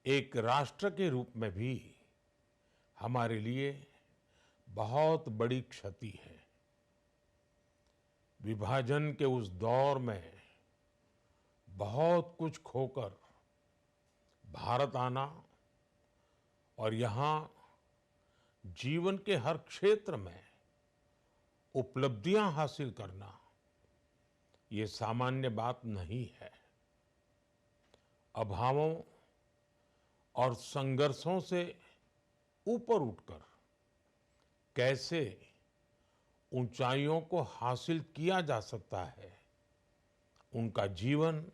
एक राष्ट्र के रूप में भी हमारे लिए बहुत बड़ी क्षति है। विभाजन के उस दौर में बहुत कुछ खोकर भारत आना और यहाँ जीवन के हर क्षेत्र में उपलब्धियां हासिल करना, ये सामान्य बात नहीं है। अभावों और संघर्षों से ऊपर उठकर कैसे ऊंचाइयों को हासिल किया जा सकता है, उनका जीवन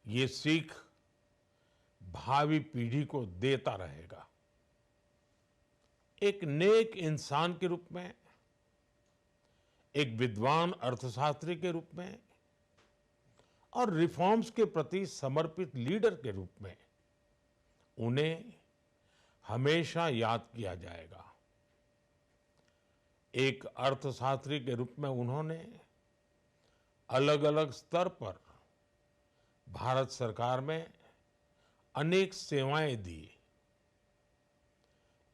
ये सीख भावी पीढ़ी को देता रहेगा। एक नेक इंसान के रूप में, एक विद्वान अर्थशास्त्री के रूप में और रिफॉर्म्स के प्रति समर्पित लीडर के रूप में उन्हें हमेशा याद किया जाएगा। एक अर्थशास्त्री के रूप में उन्होंने अलग अलग स्तर पर भारत सरकार में अनेक सेवाएं दी।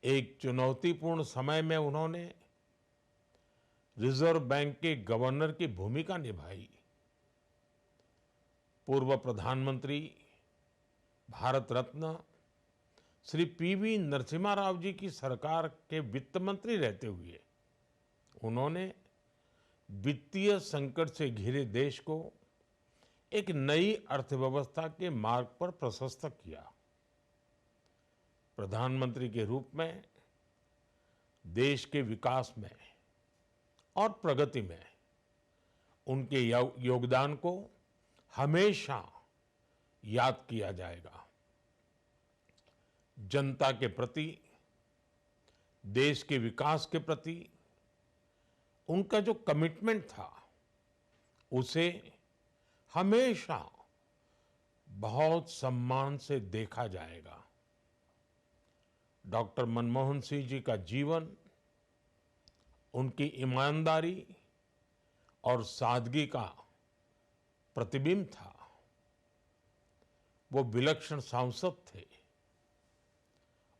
एक चुनौतीपूर्ण समय में उन्होंने रिजर्व बैंक के गवर्नर की भूमिका निभाई। पूर्व प्रधानमंत्री, भारत रत्न श्री पीवी नरसिम्हा राव जी की सरकार के वित्त मंत्री रहते हुए उन्होंने वित्तीय संकट से घिरे देश को एक नई अर्थव्यवस्था के मार्ग पर प्रशस्त किया। प्रधानमंत्री के रूप में देश के विकास में और प्रगति में उनके योगदान को हमेशा याद किया जाएगा। जनता के प्रति, देश के विकास के प्रति उनका जो कमिटमेंट था, उसे हमेशा बहुत सम्मान से देखा जाएगा। डॉक्टर मनमोहन सिंह जी का जीवन उनकी ईमानदारी और सादगी का प्रतिबिंब था। वो विलक्षण सांसद थे।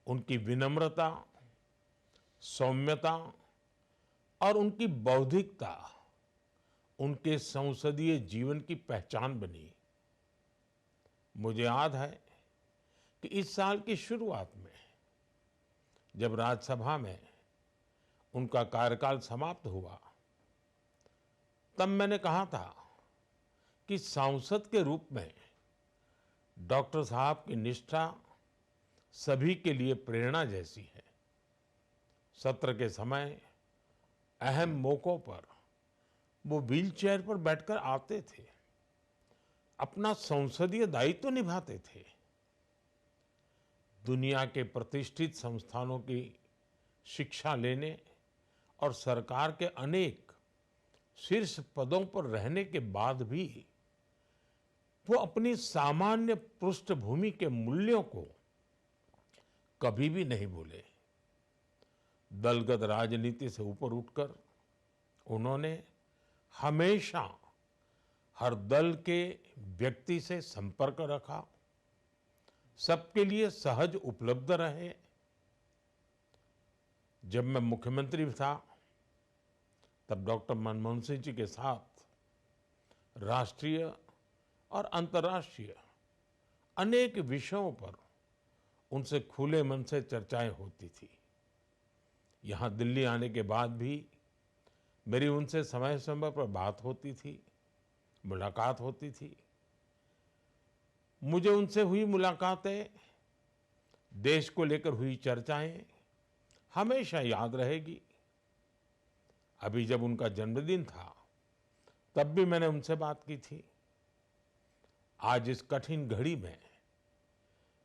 उनकी विनम्रता, सौम्यता और उनकी बौद्धिकता उनके संसदीय जीवन की पहचान बनी। मुझे याद है कि इस साल की शुरुआत में जब राज्यसभा में उनका कार्यकाल समाप्त हुआ, तब मैंने कहा था कि सांसद के रूप में डॉक्टर साहब की निष्ठा सभी के लिए प्रेरणा जैसी है। सत्र के समय अहम मौकों पर वो व्हीलचेयर पर बैठकर आते थे, अपना संसदीय दायित्व निभाते थे। दुनिया के प्रतिष्ठित संस्थानों की शिक्षा लेने और सरकार के अनेक शीर्ष पदों पर रहने के बाद भी वो अपनी सामान्य पृष्ठभूमि के मूल्यों को कभी भी नहीं भूले। दलगत राजनीति से ऊपर उठकर उन्होंने हमेशा हर दल के व्यक्ति से संपर्क रखा, सबके लिए सहज उपलब्ध रहे। जब मैं मुख्यमंत्री था, तब डॉक्टर मनमोहन सिंह जी के साथ राष्ट्रीय और अंतर्राष्ट्रीय अनेक विषयों पर उनसे खुले मन से चर्चाएं होती थी। यहाँ दिल्ली आने के बाद भी मेरी उनसे समय समय पर बात होती थी, मुलाकात होती थी। मुझे उनसे हुई मुलाकातें, देश को लेकर हुई चर्चाएं हमेशा याद रहेगी। अभी जब उनका जन्मदिन था, तब भी मैंने उनसे बात की थी। आज इस कठिन घड़ी में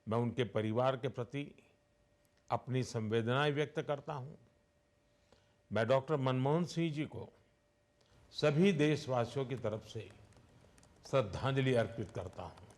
मैं उनके परिवार के प्रति अपनी संवेदनाएं व्यक्त करता हूं। मैं डॉक्टर मनमोहन सिंह जी को सभी देशवासियों की तरफ से श्रद्धांजलि अर्पित करता हूं।